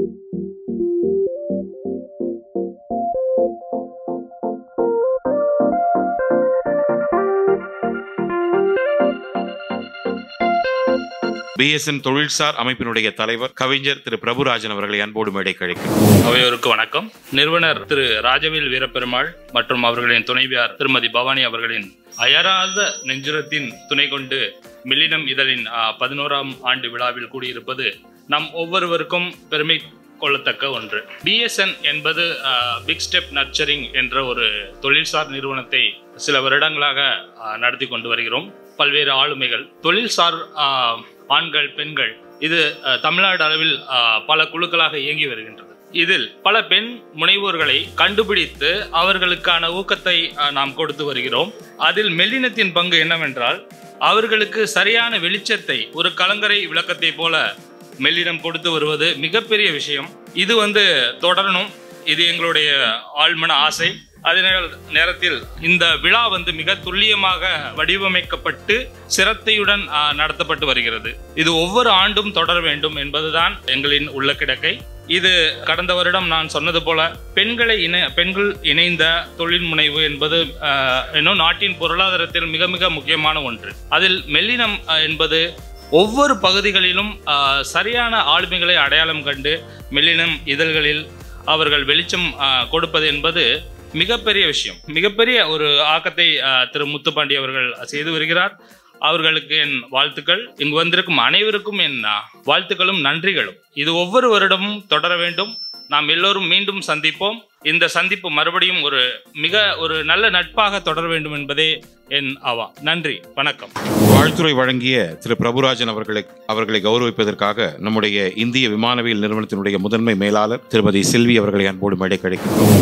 BSN தொழில்சார் அமைப்பினுடைய தலைவர் கவிஞர் திரு பிரபுராஜன் அவர்களை அன்போடு மேடை கழிக்கிறோம். அவையோருக்கு வணக்கம். நிறுவனர் திரு ராஜவேல் வீரப்பெருமாள் மற்றும் அவர்களின் துணைவியார் திருமதி பவானி அவர்களின் அயராத நெஞ்சுரத்தின் துணை கொண்டு மில்லினம் இதழின் 11ஆம் ஆண்டு விழாவில் கூடியிருப்பது நம் ஒவ்வொருவருக்கும் பெருமை கொள்ளத்தக்க ஒன்று. BSN என்பது பிக் ஸ்டெப் நர்ச்சரிங் என்ற ஒரு தொழில்சார் நிறுவனத்தை சில வருடங்களாக நடத்தி கொண்டு வருகிறோம். பல்வேறு ஆளுமைகள், தொழில்சார் ஆண்கள், பெண்கள், இது தமிழ்நாடு அளவில் பல குழுக்களாக இயங்கி வருகின்றது. இதில் பல பெண் முனைவோர்களை கண்டுபிடித்து அவர்களுக்கான ஊக்கத்தை நாம் கொடுத்து வருகிறோம். அதில் மெல்லினத்தின் பங்கு என்னவென்றால், அவர்களுக்கு சரியான வெளிச்சத்தை, ஒரு கலங்கரை விளக்கத்தை போல மெல்லினம் கொடுத்து வருவது மிகப்பெரிய விஷயம். இது தொடரணும், இது எங்களுடைய ஆழ்மன ஆசை. அதே நேரத்தில் இந்த விழா மிக துல்லியமாக வடிவமைக்கப்பட்டு சிரத்தையுடன் நடத்தப்பட்டு வருகிறது. இது ஒவ்வொரு ஆண்டும் தொடர வேண்டும் என்பதுதான் எங்களின் உள்ள கிடக்கை. இது கடந்த வருடம் நான் சொன்னது போல பெண்கள் இணைந்த தொழில் முனைவு என்பது நாட்டின் பொருளாதாரத்தில் மிக மிக முக்கியமான ஒன்று. அதில் மெல்லினம் என்பது ஒவ்வொரு பகுதிகளிலும் சரியான ஆளுமைகளை அடையாளம் கண்டு மெல்லினம் இதழ்களில் அவர்கள் வெளிச்சம் கொடுப்பது என்பது மிகப்பெரிய விஷயம். மிகப்பெரிய ஒரு ஆக்கத்தை திரு முத்துப்பாண்டி அவர்கள் செய்து வருகிறார். அவர்களுக்கு என் வாழ்த்துக்கள். இங்கு வந்திருக்கும் அனைவருக்கும் என் வாழ்த்துக்களும் நன்றிகளும். இது ஒவ்வொரு வருடமும் தொடர வேண்டும். நாம் எல்லோரும் மீண்டும் சந்திப்போம். இந்த சந்திப்பு மறுபடியும் ஒரு நல்ல நட்பாக தொடர வேண்டும் என்பதே என் ஆவா. நன்றி, வணக்கம். வாழ்த்துரை வழங்கிய திரு பிரபுராஜன் அவர்களை கௌரவிப்பதற்காக நம்முடைய இந்திய விமானவியல் நிறுவனத்தினுடைய முதன்மை மேலாளர் திருமதி செல்வி அவர்களை அன்போடு மேடை கிடைக்கின்றோம்.